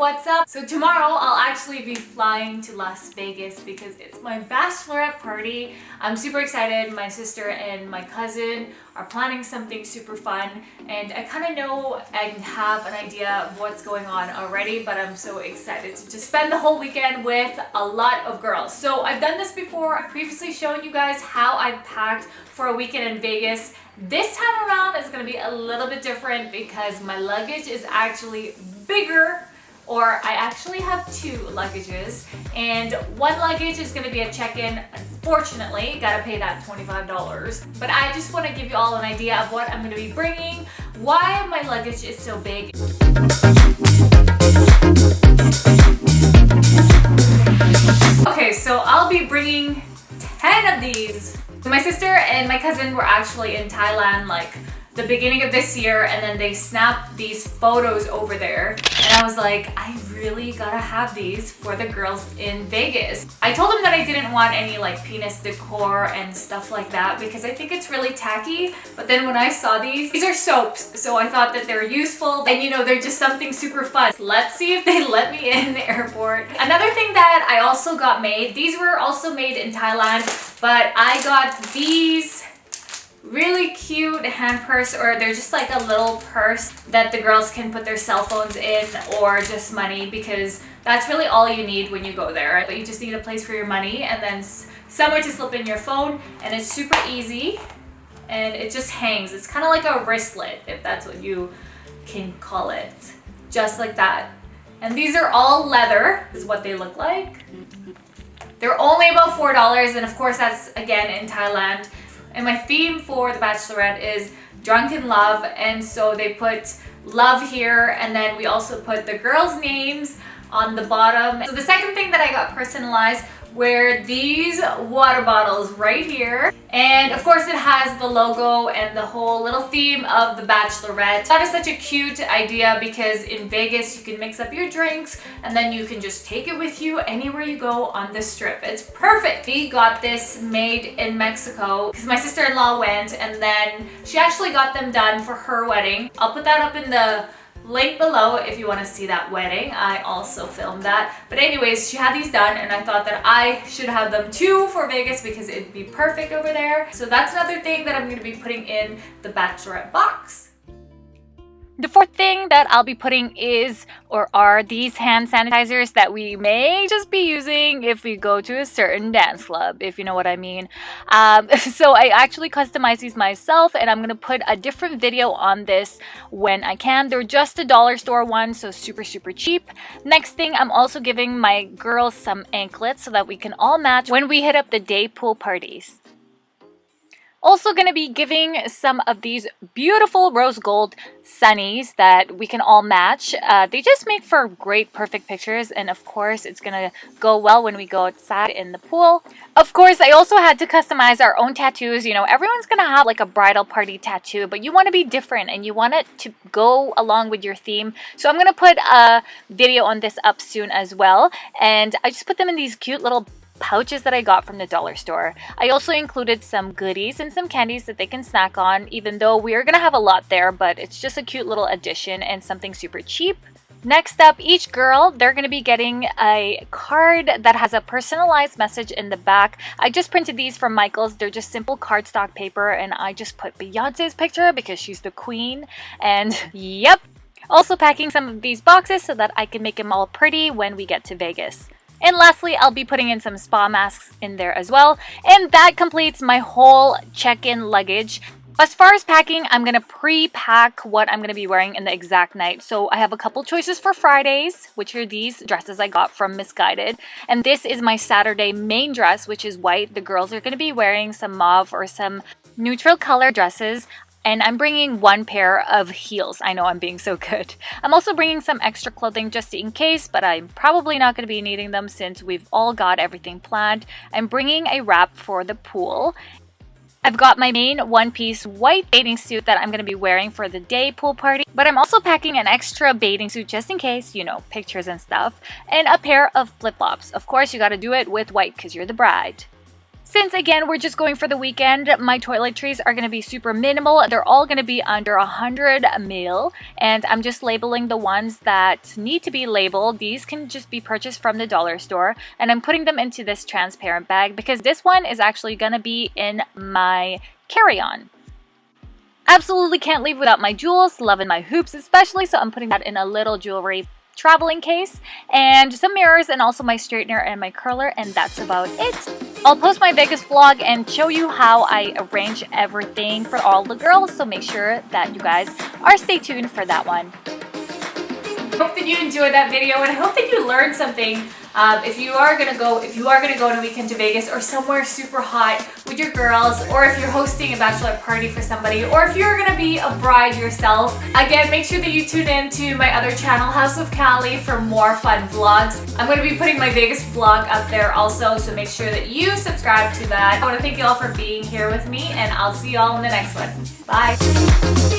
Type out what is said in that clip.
what's up? So tomorrow I'll actually be flying to Las Vegas because it's my bachelorette party. I'm super excited. My sister and my cousin are planning something super fun, and I kind of know and have an idea of what's going on already, but I'm so excited to just spend the whole weekend with a lot of girls. So I've done this before. I've previously shown you guys how I packed for a weekend in Vegas. This time around it's going to be a little bit different because my luggage is actually bigger, or I actually have two luggages, and one luggage is going to be a check-in. Unfortunately, gotta pay that $25. But I just want to give you all an idea of what I'm going to be bringing, why my luggage is so big. Okay, so I'll be bringing 10 of these. My sister and my cousin were actually in Thailand like the beginning of this year, and then they snapped these photos over there, and I was like, I really gotta have these for the girls in Vegas. I told them that I didn't want any like penis decor and stuff like that because I think it's really tacky, but then when I saw these are soaps, so I thought that they're useful, and you know, they're just something super fun. Let's see if they let me in the airport. Another thing that I also got made, these were also made in Thailand, but I got these really cute hand purse, or they're just like a little purse that the girls can put their cell phones in, or just money, because that's really all you need when you go there. But you just need a place for your money and then somewhere to slip in your phone, and it's super easy and it just hangs. It's kind of like a wristlet, if that's what you can call it, just like that. And these are all leather, is what they look like. They're only about $4, and of course that's again in Thailand. And my theme for the Bachelorette is drunken love, and so they put love here, and then we also put the girls' names on the bottom. So the second thing that I got personalized were these water bottles right here, and of course it has the logo and the whole little theme of the Bachelorette. That is such a cute idea because in Vegas you can mix up your drinks and then you can just take it with you anywhere you go on the strip. It's perfect. We got this made in Mexico because my sister-in-law went, and then she actually got them done for her wedding. I'll put that up in the link below if you want to see that wedding. I also filmed that. But anyways, she had these done, and I thought that I should have them too for Vegas because it'd be perfect over there. So that's another thing that I'm going to be putting in the Bachelorette box. The fourth thing that I'll be putting are these hand sanitizers that we may just be using if we go to a certain dance club, if you know what I mean. So I actually customized these myself, and I'm going to put a different video on this when I can. They're just a dollar store one, so super cheap. Next thing, I'm also giving my girls some anklets so that we can all match when we hit up the day pool parties. Also going to be giving some of these beautiful rose gold sunnies that we can all match. They just make for great perfect pictures, and of course it's going to go well when we go outside in the pool. Of course, I also had to customize our own tattoos. You know, everyone's going to have like a bridal party tattoo, but you want to be different and you want it to go along with your theme. So I'm going to put a video on this up soon as well, and I just put them in these cute little pouches that I got from the dollar store. I also included some goodies and some candies that they can snack on, even though we are gonna have a lot there, but it's just a cute little addition and something super cheap. Next up, each girl, they're going to be getting a card that has a personalized message in the back. I just printed these from Michael's. They're just simple cardstock paper, and I just put Beyonce's picture because she's the queen. And yep, also packing some of these boxes so that I can make them all pretty when we get to Vegas. And lastly, I'll be putting in some spa masks in there as well. And that completes my whole check-in luggage. As far as packing, I'm going to pre-pack what I'm going to be wearing in the exact night. So I have a couple choices for Fridays, which are these dresses I got from Missguided. And this is my Saturday main dress, which is white. The girls are going to be wearing some mauve or some neutral color dresses. And I'm bringing one pair of heels. I know I'm being so good. I'm also bringing some extra clothing just in case, but I'm probably not going to be needing them since we've all got everything planned. I'm bringing a wrap for the pool. I've got my main one-piece white bathing suit that I'm going to be wearing for the day pool party, but I'm also packing an extra bathing suit just in case, you know, pictures and stuff, and a pair of flip-flops. Of course, you got to do it with white because you're the bride. Since again, we're just going for the weekend, my toiletries are going to be super minimal. They're all going to be under 100 ml, and I'm just labeling the ones that need to be labeled. These can just be purchased from the dollar store, and I'm putting them into this transparent bag because this one is actually going to be in my carry-on. Absolutely can't leave without my jewels, loving my hoops especially, so I'm putting that in a little jewelry traveling case, and some mirrors, and also my straightener and my curler, and that's about it. I'll post my Vegas vlog and show you how I arrange everything for all the girls, so make sure that you guys are stay tuned for that one. I hope that you enjoyed that video, and I hope that you learned something. If you are gonna go on a weekend to Vegas or somewhere super hot with your girls, or if you're hosting a bachelorette party for somebody, or if you're gonna be a bride yourself, again, make sure that you tune in to my other channel, House of Cali, for more fun vlogs. I'm gonna be putting my Vegas vlog up there also, so make sure that you subscribe to that. I want to thank you all for being here with me, and I'll see you all in the next one. Bye.